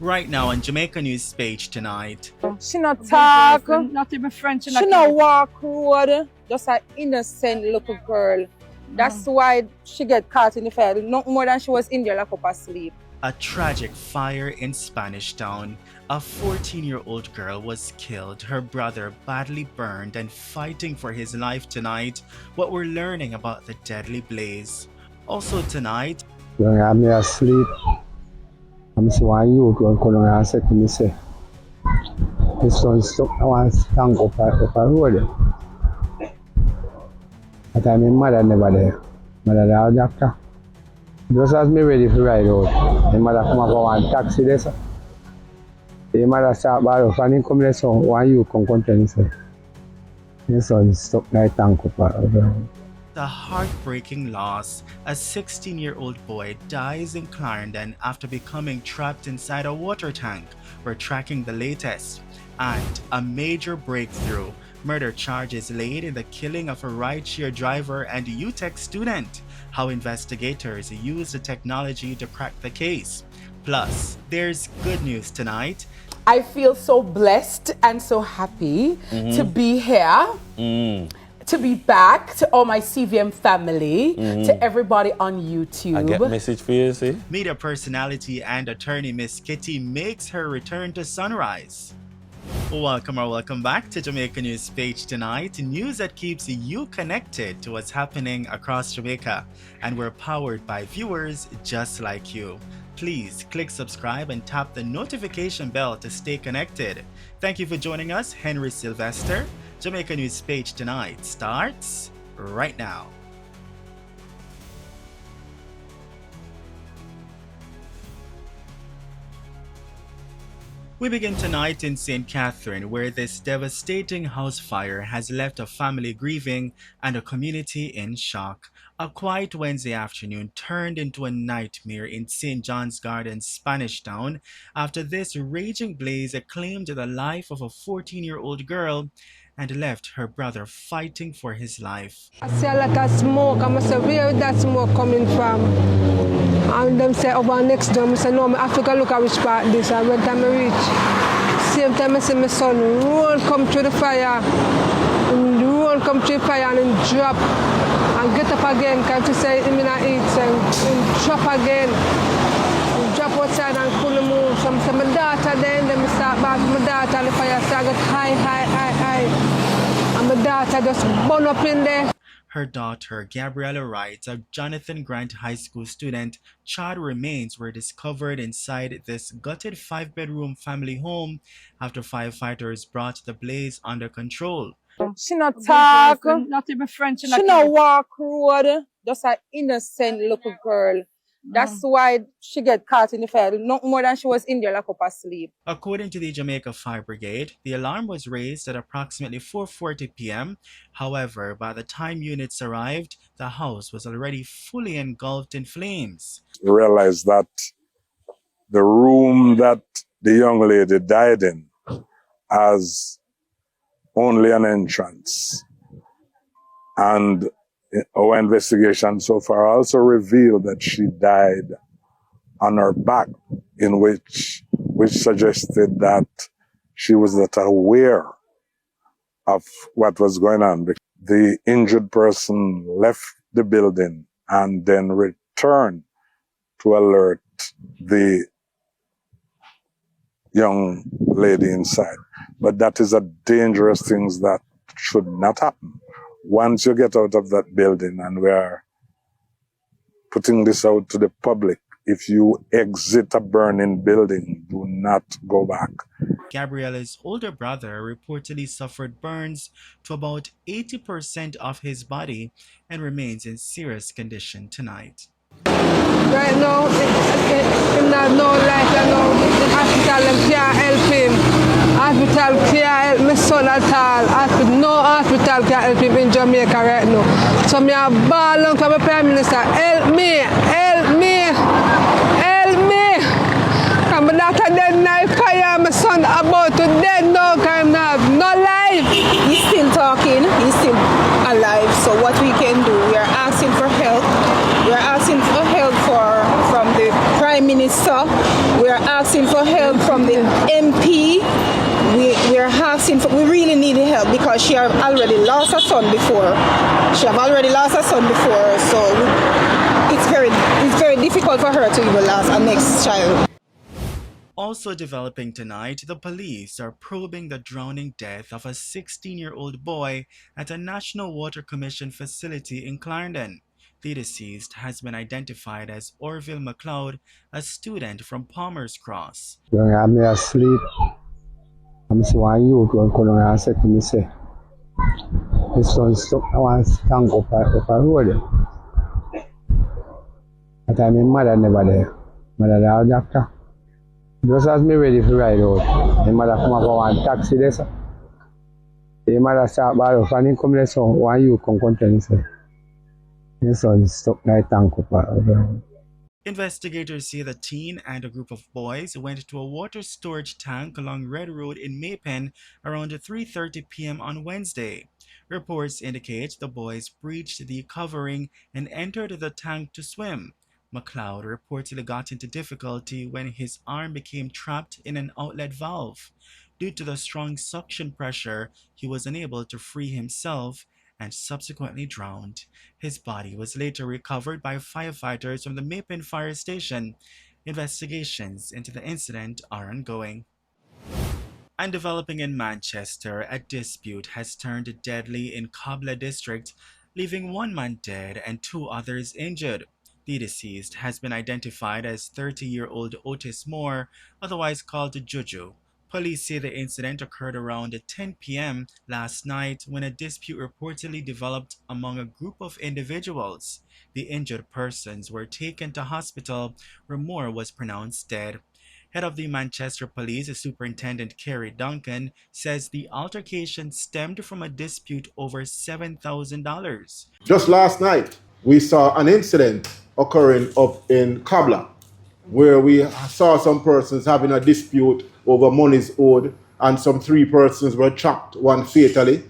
Right now on Jamaica News Page tonight. She not talk, not even French. she not walk road, just an innocent little girl. That's why she get caught in the fire, not more than she was in there locked up asleep. A tragic fire in Spanish Town. A 14-year-old girl was killed, her brother badly burned and fighting for his life tonight. What we're learning about the deadly blaze. Also tonight, when I'm asleep, I'm so why you go and say to me, say, his son stuck, I want to stand up a road. But my mother never there. Mother there, doctor. Just as me ready to ride out, my mother come up for one taxi there, sir. My mother start by off and he come there, so why you come and say, his son stuck like tank up a road. the heartbreaking loss. A 16-year-old boy dies in Clarendon after becoming trapped inside a water tank. We're tracking the latest. And a major breakthrough. Murder charges laid in the killing of a rideshare driver and UTech student. How investigators use the technology to crack the case. Plus, there's good news tonight. I feel so blessed and so happy to be here. To be back, to all my CVM family, to everybody on YouTube. I get a message for you, see? Media personality and attorney Miss Kitty makes her return to Sunrise. Welcome back to Jamaica News Page tonight. News that keeps you connected to what's happening across Jamaica. And we're powered by viewers just like you. Please click subscribe and tap the notification bell to stay connected. Thank you for joining us, Henry Sylvester. Jamaica News Page tonight starts right now. We begin tonight in St. Catherine, where this devastating house fire has left a family grieving and a community in shock. A quiet Wednesday afternoon turned into a nightmare in St. John's Garden, Spanish Town, after this raging blaze claimed the life of a 14-year-old girl and left her brother fighting for his life. I see a lot of smoke. I must say, where is that smoke coming from? And them say over next door. I say, no, I have to go look at which part this. And when time I reach, same time I see my son roll come through the fire. And roll come through the fire and then drop. And get up again, because to say him in a eat. And drop again. And drop outside and couldn't move. So I say, my daughter then I start back with my daughter and the fire start get high. And my daughter just burn up in there. Her daughter, Gabriella writes, a Jonathan Grant High School student, charred remains were discovered inside this gutted 5-bedroom family home after firefighters brought the blaze under control. She not talk, not even French. she not walk road, just an innocent little girl. That's why she get caught in the fire, not more than she was in there locked up asleep. According to the Jamaica Fire Brigade, the alarm was raised at approximately 4:40 p.m. However, by the time units arrived, the house was already fully engulfed in flames. Realized that the room that the young lady died in has only an entrance. And our investigation so far also revealed that she died on her back, in which suggested that she was not aware of what was going on. The injured person left the building and then returned to alert the young lady inside. But that is a dangerous thing that should not happen. Once you get out of that building, and we are putting this out to the public, if you exit a burning building, do not go back. Gabriella's older brother reportedly suffered burns to about 80% of his body and remains in serious condition tonight. Right now, him not no life, you know. The hospital can't help him. Hospital can't help my son at all. No hospital can help him in Jamaica right now. So me a ball on to my Prime Minister, help me. And my daughter dead now, fire, my son about to dead now, because him not have no life. He's still talking, he's still alive. So what we can do, we are asking for help. We are asking for help from the Prime Minister. We are asking for help from the MP. We are asking for, we really need help because she have already lost her son before. So it's very difficult for her to even lose her next child. Also developing tonight, the police are probing the drowning death of a 16-year-old boy at a National Water Commission facility in Clarendon. The deceased has been identified as Orville McLeod, a student from Palmer's Cross. I'm asleep. I'm saying you go and say to me, say, his son stuck. I want to stand up a road. At time my mother never there. Mother there doctor. Just as me ready to ride out, my mother come up one taxi there, sir. My mother start borrow, and he come there, so why you come continue, sir? His son stuck like tank up. Investigators say the teen and a group of boys went to a water storage tank along Red Road in Maypen around 3:30 p.m. on Wednesday. Reports indicate the boys breached the covering and entered the tank to swim. McLeod reportedly got into difficulty when his arm became trapped in an outlet valve. Due to the strong suction pressure, he was unable to free himself and subsequently drowned. His body was later recovered by firefighters from the Maypen Fire Station. Investigations into the incident are ongoing. And developing in Manchester, a dispute has turned deadly in Kabla district, leaving one man dead and two others injured. The deceased has been identified as 30-year-old Otis Moore, otherwise called Juju. Police say the incident occurred around 10 p.m. last night when a dispute reportedly developed among a group of individuals. The injured persons were taken to hospital where Moore was pronounced dead. Head of the Manchester Police, Superintendent Kerry Duncan, says the altercation stemmed from a dispute over $7,000. Just last night, we saw an incident occurring up in Kabla, where we saw some persons having a dispute over monies owed, and some 3 persons were trapped, one fatally.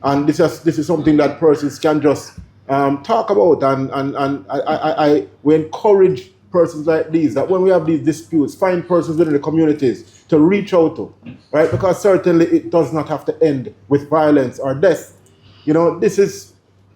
And this is something that persons can just talk about, and we encourage persons like these, that when we have these disputes, find persons within the communities to reach out to, right? Because certainly it does not have to end with violence or death. You know, this is,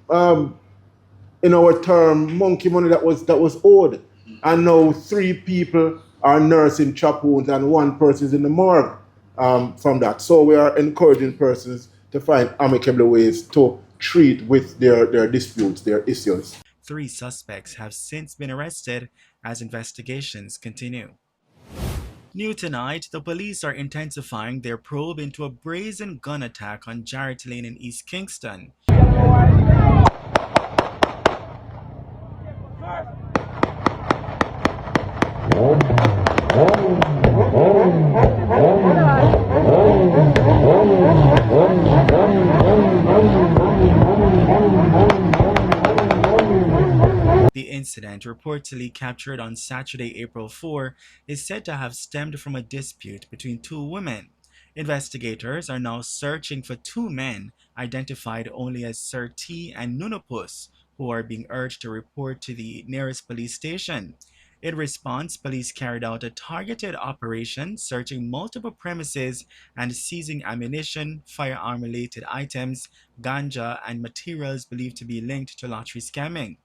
in our term, monkey money that was owed. And now 3 people are nursing chop wounds and 1 person is in the morgue from that. So we are encouraging persons to find amicable ways to treat with their disputes, their issues. 3 suspects have since been arrested as investigations continue. New tonight, the police are intensifying their probe into a brazen gun attack on Jarrett Lane in East Kingston. The incident, reportedly captured on Saturday, April 4, is said to have stemmed from a dispute between 2 women. Investigators are now searching for 2 men, identified only as Sir T and Nunapus, who are being urged to report to the nearest police station. In response, police carried out a targeted operation, searching multiple premises and seizing ammunition, firearm-related items, ganja, and materials believed to be linked to lottery scamming.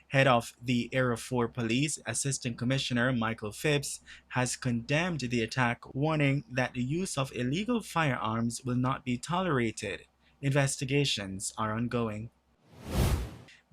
Head of the Area 4 Police, Assistant Commissioner Michael Phipps, has condemned the attack, warning that the use of illegal firearms will not be tolerated. Investigations are ongoing.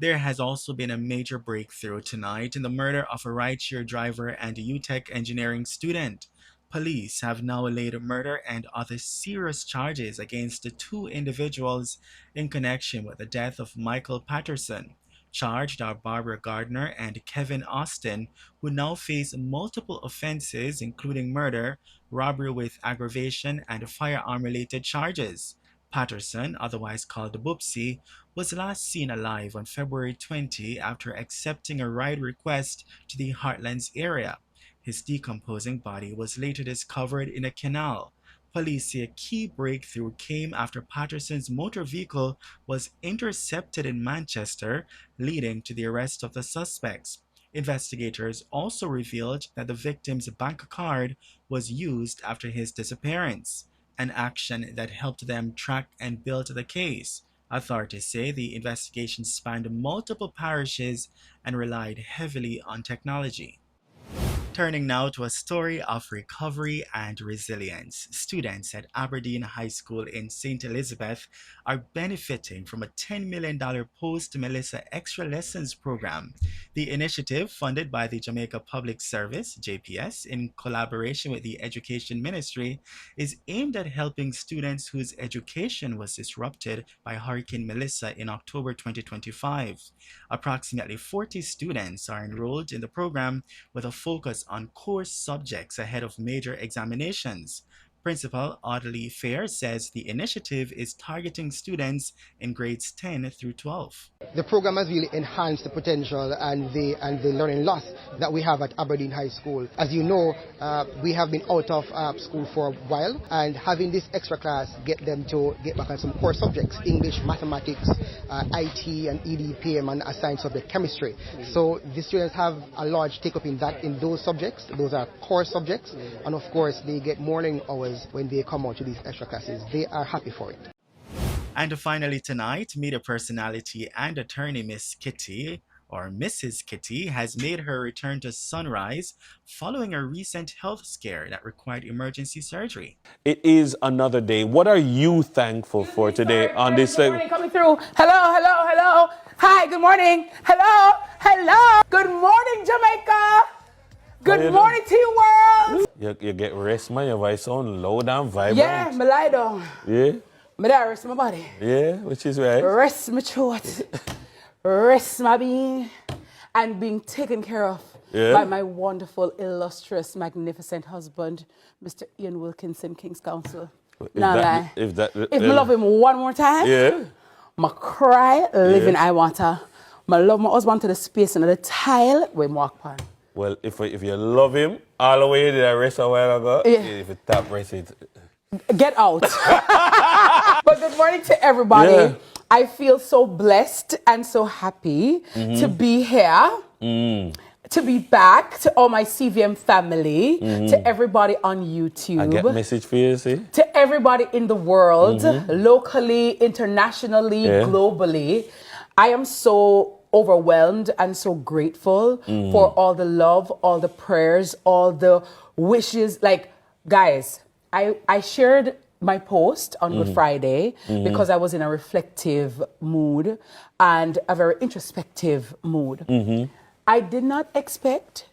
There has also been a major breakthrough tonight in the murder of a rideshare driver and a UTech engineering student. Police have now laid murder and other serious charges against the 2 individuals in connection with the death of Michael Patterson. Charged are Barbara Gardner and Kevin Austin, who now face multiple offenses including murder, robbery with aggravation, and firearm-related charges. Patterson, otherwise called Boopsy, was last seen alive on February 20 after accepting a ride request to the Heartlands area. His decomposing body was later discovered in a canal. Police say a key breakthrough came after Patterson's motor vehicle was intercepted in Manchester, leading to the arrest of the suspects. Investigators also revealed that the victim's bank card was used after his disappearance, an action that helped them track and build the case. Authorities say the investigation spanned multiple parishes and relied heavily on technology. Turning now to a story of recovery and resilience. Students at Aberdeen High School in St. Elizabeth are benefiting from a $10 million post-Melissa Extra Lessons program. The initiative, funded by the Jamaica Public Service, JPS, in collaboration with the Education Ministry, is aimed at helping students whose education was disrupted by Hurricane Melissa in October 2025. Approximately 40 students are enrolled in the program with a focus on core subjects ahead of major examinations. Principal Audley Fair says the initiative is targeting students in grades 10 through 12. The program has really enhanced the potential and the learning loss that we have at Aberdeen High School. As you know, we have been out of school for a while, and having this extra class get them to get back on some core subjects: English, mathematics, IT and EDPM, and assigned subject chemistry. So the students have a large take up in those subjects. Those are core subjects, and of course they get more learning hours when they come out to these extra classes. They are happy for it. And finally tonight, media personality and attorney Miss Kitty, or Mrs. Kitty, has made her return to Sunrise following a recent health scare that required emergency surgery. It is another day. What are you thankful for today on this Good morning, coming through. Hello, hello, hello. Hi, good morning. Hello, hello. Good morning, Jamaica. Good morning to you, world. You get rest, man. Your voice sound loud and vibrant. Yeah, me lie down. Yeah? Me there rest my body. Yeah, which is right. Rest my throat. Rest my being. And being taken care of by my wonderful, illustrious, magnificent husband, Mr. Ian Wilkinson, King's Counsel. If me love him one more time, ma cry, living I want her. Ma love my husband to the space and the tile we walk on. Well, if you love him all the way you did a rest a while ago, if you tap rest it. Get out. But good morning to everybody. Yeah. I feel so blessed and so happy to be here, to be back, to all my CVM family, to everybody on YouTube. I get a message for you, see? To everybody in the world, locally, internationally, globally. I am so overwhelmed and so grateful for all the love, all the prayers, all the wishes. Like, guys, I shared my post on Good Friday because I was in a reflective mood and a very introspective mood. I did not expect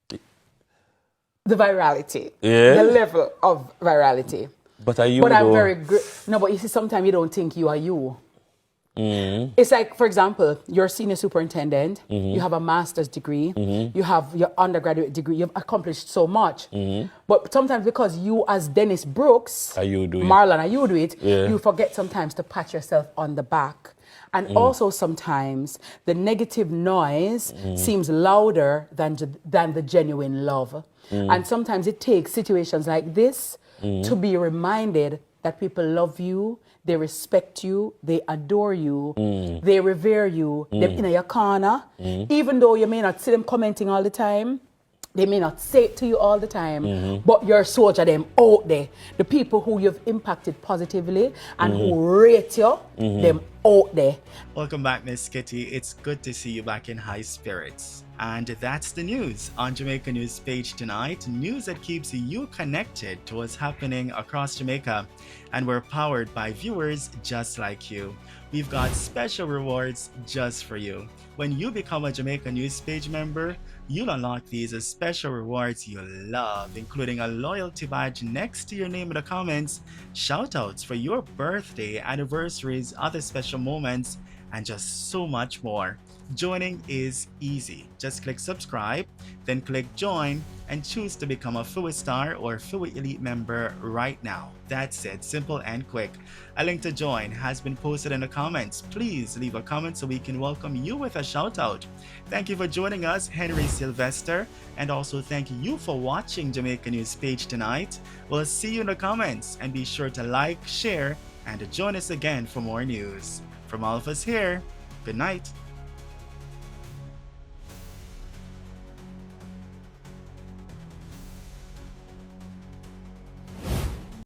the virality, the level of virality. But are you? But I'm very no, but you see, sometimes you don't think you are you. It's like, for example, you're a senior superintendent, you have a master's degree, you have your undergraduate degree, you've accomplished so much. But sometimes because you as Dennis Brooks, Marlon, you forget sometimes to pat yourself on the back. And also sometimes the negative noise seems louder than the genuine love. And sometimes it takes situations like this to be reminded that people love you, they respect you, they adore you, they revere you, they're in your corner. Even though you may not see them commenting all the time, they may not say it to you all the time, but you're a soldier them out there. The people who you've impacted positively and who rate you, them out there. Welcome back, Miss Kitty. It's good to see you back in high spirits. And that's the news on Jamaica News Page tonight. News that keeps you connected to what's happening across Jamaica. And we're powered by viewers just like you. We've got special rewards just for you. When you become a Jamaica News Page member, you'll unlock these as special rewards you'll love, including a loyalty badge next to your name in the comments, shoutouts for your birthday, anniversaries, other special moments, and just so much more. Joining is easy. Just click subscribe, then click join, and choose to become a FUA Star or FUA Elite member right now. That's it, simple and quick. A link to join has been posted in the comments. Please leave a comment so we can welcome you with a shout out. Thank you for joining us, Henry Sylvester, and also thank you for watching Jamaica News Page tonight. We'll see you in the comments, and be sure to like, share, and to join us again for more news. From all of us here, good night.